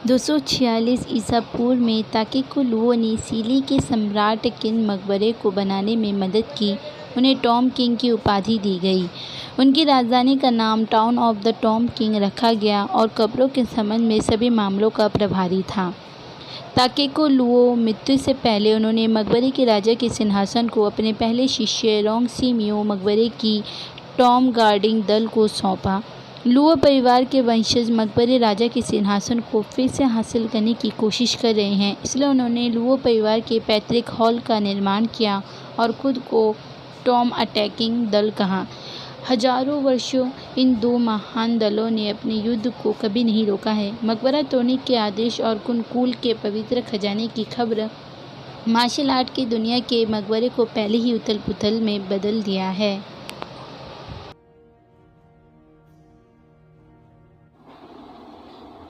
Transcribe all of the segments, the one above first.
246 ईसा पूर्व में ताकेकुलुओ ने सिली के सम्राट किंग मकबरे को बनाने में मदद की। उन्हें टॉम किंग की उपाधि दी गई। उनकी राजधानी का नाम town of the tomb king रखा गया और कब्रों के संबंध में सभी मामलों का प्रभारी था। ताकेकुलुओ मृत्यु से पहले उन्होंने मकबरे के राजा के सिंहासन को अपने पहले शिष्य रोंगसीमियो मकबरे की टॉम गार्डिंग दल को सौंपा। लुओ परिवार के वंशज मकबरे राजा के सिंहासन को फिर से हासिल करने की कोशिश कर रहे हैं, इसलिए उन्होंने लुओ परिवार के पैतृक हॉल का निर्माण किया और खुद को टॉम अटैकिंग दल कहा। हजारों वर्षों इन दो महान दलों ने अपने युद्ध को कभी नहीं रोका है। मकबरा तोड़ने के आदेश और कुनकुल के पवित्र खजाने की खबर मार्शल आर्ट की दुनिया के मकबरे को पहले ही उथल पुथल में बदल दिया है।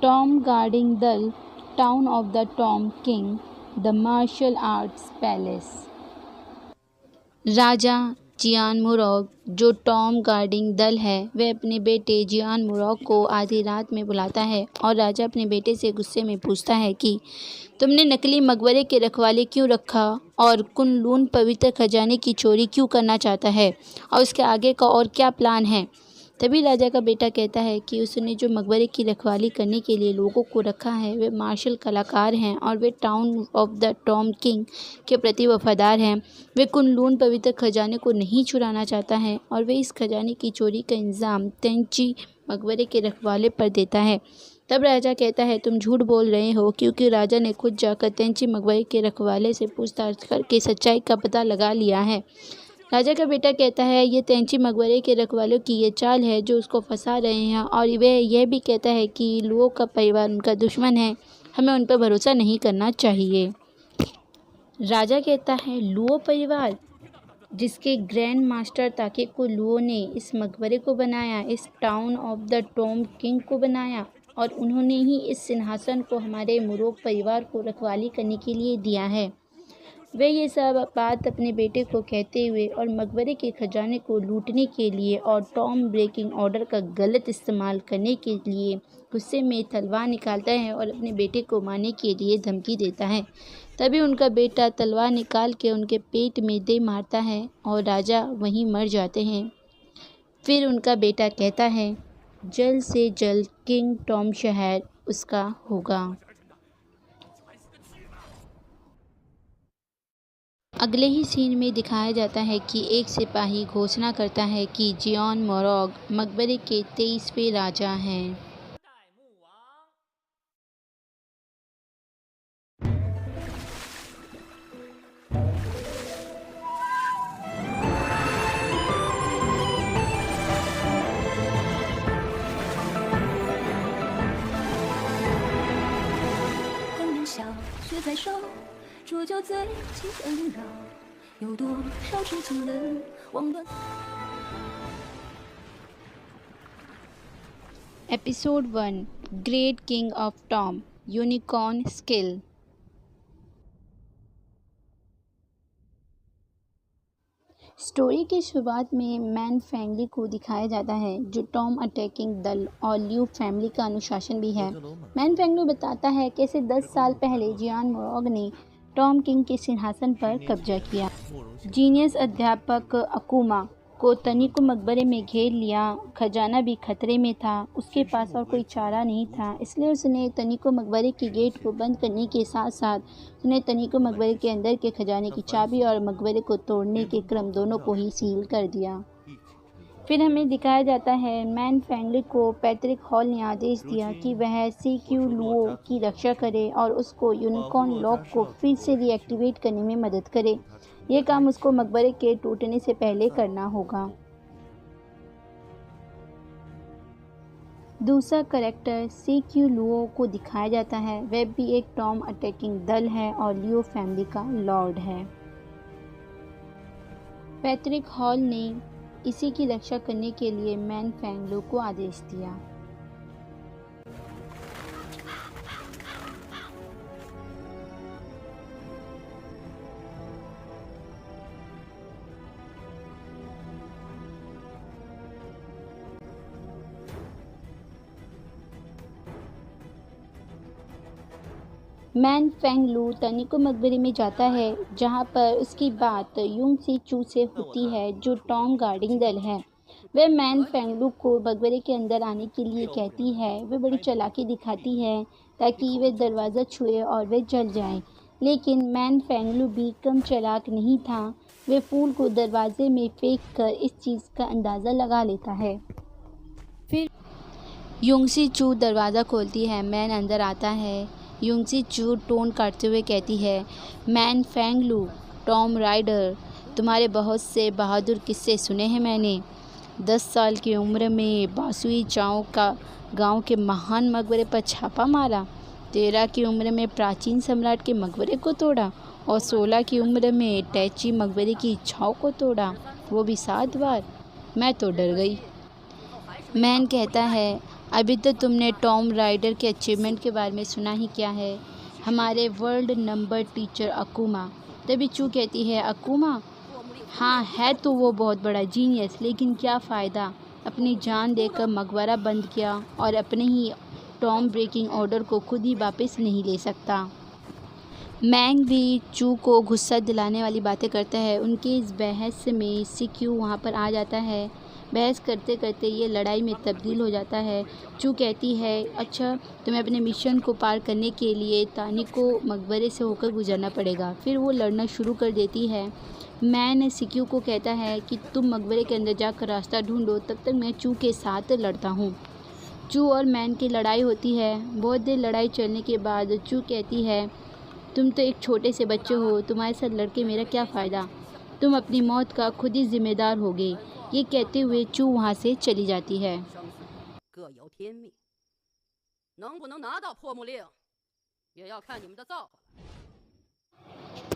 टॉम गार्डिंग दल, town of the tomb king, the martial arts palace. राजा जियान मुरोग, जो टॉम गार्डिंग दल है, वह अपने बेटे जियान मुरोग को आधी रात में बुलाता है और राजा अपने बेटे से गुस्से में पूछता है कि तुमने नकली मकबरे के रखवाले क्यों रखा और कुनलून पवित्र खजाने की चोरी क्यों करना चाहता है और उसके आगे का और क्या प्लान है। तभी राजा का बेटा कहता है कि उसने जो मकबरे की रखवाली करने के लिए लोगों को रखा है वे मार्शल कलाकार हैं और वे town of the tomb king के प्रति वफादार हैं। वे कुनलून पवित्र खजाने को नहीं चुराना चाहता है और वे इस खजाने की चोरी का इंतजाम तेंची मकबरे के रखवाले पर देता है। तब राजा कहता है तुम झूठ बोल रहे हो, क्योंकि राजा ने खुद जाकर तेंची मकबरे के रखवाले से पूछताछ करके सच्चाई का पता लगा लिया है। राजा का बेटा कहता है ये तेंची मकबरे के रखवालों की ये चाल है जो उसको फंसा रहे हैं और वह यह भी कहता है कि लुओ का परिवार उनका दुश्मन है, हमें उन पर भरोसा नहीं करना चाहिए। राजा कहता है लुओ परिवार, जिसके ग्रैंड मास्टर ताकेकुलुओ ने इस मकबरे को बनाया, इस town of the tomb king को बनाया और उन्होंने ही इस सिंहासन को हमारे मुरोग परिवार को रखवाली करने के लिए दिया है। वे ये सब बात अपने बेटे को कहते हुए और मकबरे के खजाने को लूटने के लिए और टॉम ब्रेकिंग ऑर्डर का गलत इस्तेमाल करने के लिए गुस्से में तलवार निकालता है और अपने बेटे को मारने के लिए धमकी देता है। तभी उनका बेटा तलवार निकाल के उनके पेट में दे मारता है और राजा वहीं मर जाते हैं। फिर उनका बेटा कहता है जल्द से जल्द किंग टॉम शहर उसका होगा। अगले ही सीन में दिखाया जाता है कि एक सिपाही घोषणा करता है कि जियान मोरोग मकबरे के 23वें राजा हैं। Episode 1 great king of Tom, unicorn skill. Story की शुरुआत में मैन फैंगली को दिखाया जाता है, जो टॉम अटैकिंग दल और लियू फैमिली का अनुशासन भी है। मैन फैंगली बताता है कैसे 10 साल पहले जियान मोरोग ने टॉम किंग के सिंहासन पर कब्जा किया। जीनियस अध्यापक अकुमा को तनिको मकबरे में घेर लिया। खजाना भी खतरे में था, उसके पास और कोई चारा नहीं था, इसलिए उसने तनिको मकबरे के गेट को बंद करने के साथ साथ उसने तनिको मकबरे के अंदर के खजाने की चाबी और मकबरे को तोड़ने के क्रम दोनों को ही सील कर दिया। फिर हमें दिखाया जाता है मैन फैंगली को पैतृक हॉल ने आदेश दिया कि वह सीक्यू-लुओ की रक्षा करे और उसको यूनिकॉर्न लॉक को फिर से रीएक्टिवेट करने में मदद करे। यह काम उसको मकबरे के टूटने से पहले करना होगा। दूसरा करैक्टर सीक्यू-लुओ को दिखाया जाता है। वह भी एक टॉम अटैकिंग दल है और लियो फैमिली का लॉर्ड है। पैतृक हॉल ने इसी की रक्षा करने के लिए मैन फैंगली को आदेश दिया। मैन फेंग लू तनिको मकबरे में जाता है जहाँ पर उसकी बात यूंग सी चू से होती है जो टॉम गार्डिंग दल है। वह मैन फेंगलू को मकबरे के अंदर आने के लिए कहती है। वह बड़ी चालाकी दिखाती है ताकि वह दरवाज़ा छुए और वह जल जाए, लेकिन मैन फेंगलू भी कम चालाक नहीं था। वह फूल को दरवाजे में फेंक कर इस चीज़ का अंदाज़ा लगा लेता है। फिर यूंगसी चू दरवाज़ा खोलती है। मैन अंदर आता है। यूंगसी चू टोन काटते हुए कहती है, मैन फेंगलू, टॉम राइडर, तुम्हारे बहुत से बहादुर किस्से सुने हैं मैंने। 10 साल की उम्र में बासुई चाओ का गांव के महान मकबरे पर छापा मारा। 13 की उम्र में प्राचीन सम्राट के मकबरे को तोड़ा और 16 की उम्र में टैची मकबरे की छाव को तोड़ा, वो भी 7 बार। मैं तो डर गई। मैन कहता है, अभी तो तुमने टॉम राइडर के अचीवमेंट के बारे में सुना ही क्या है, हमारे वर्ल्ड नंबर टीचर अकूमा। तभी चू कहती है, अकूमा? हाँ, है तो वो बहुत बड़ा जीनियस, लेकिन क्या फ़ायदा। अपनी जान देकर मकबरा बंद किया और अपने ही टॉम ब्रेकिंग ऑर्डर को खुद ही वापस नहीं ले सकता। मैंग भी चू को गुस्सा दिलाने वाली बातें करता है। उनकी इस बहस में सिक्यू वहाँ पर आ जाता है। बहस करते करते ये लड़ाई में तब्दील हो जाता है। चू कहती है, अच्छा, तुम्हें अपने मिशन को पार करने के लिए तानी को मकबरे से होकर गुजरना पड़ेगा। फिर वो लड़ना शुरू कर देती है। मैन सिक्यू को कहता है कि तुम मकबरे के अंदर जाकर रास्ता ढूंढो, तब तक मैं चू के साथ लड़ता हूँ। चू और मैन की लड़ाई होती है। बहुत देर लड़ाई चलने के बाद चू कहती है, तुम तो एक छोटे से बच्चे हो, तुम्हारे साथ लड़के मेरा क्या फ़ायदा, तुम अपनी मौत का खुद ही जिम्मेदार होगे। ये कहते हुए चू वहाँ से चली जाती है।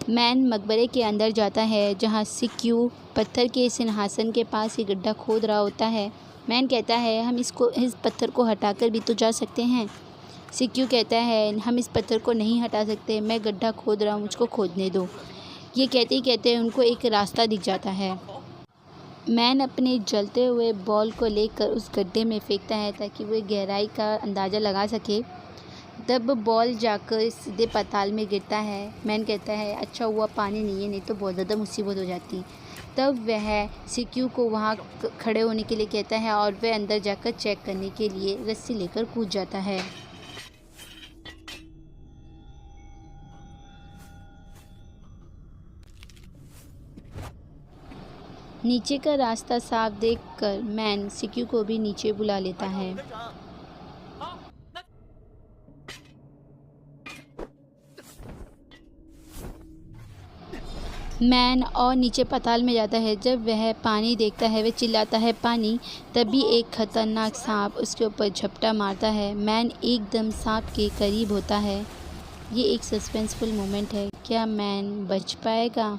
मैन मकबरे के अंदर जाता है जहाँ सिक्यू पत्थर के सिंहासन के पास ही गड्ढा खोद रहा होता है। मैन कहता है, हम इस पत्थर को हटाकर भी तो जा सकते हैं। सिक्यू कहता है, हम इस पत्थर को नहीं हटा सकते, मैं गड्ढा खोद रहा हूँ, मुझको खोदने दो। ये कहते ही कहते उनको एक रास्ता दिख जाता है। मैन अपने जलते हुए बॉल को लेकर उस गड्ढे में फेंकता है ताकि वह गहराई का अंदाज़ा लगा सके। तब बॉल जाकर सीधे पाताल में गिरता है। मैन कहता है, अच्छा हुआ पानी नहीं है, नहीं तो बहुत ज़्यादा मुसीबत हो जाती। तब वह सिक्यू को वहाँ खड़े होने के लिए कहता है और वह अंदर जाकर चेक करने के लिए रस्सी लेकर कूद जाता है। नीचे का रास्ता साफ देखकर मैन सिक्यू को भी नीचे बुला लेता है। मैन और नीचे पाताल में जाता है। जब वह पानी देखता है, वह चिल्लाता है, पानी। तभी एक खतरनाक सांप उसके ऊपर झपटा मारता है। मैन एकदम सांप के करीब होता है। ये एक सस्पेंसफुल मोमेंट है। क्या मैन बच पाएगा?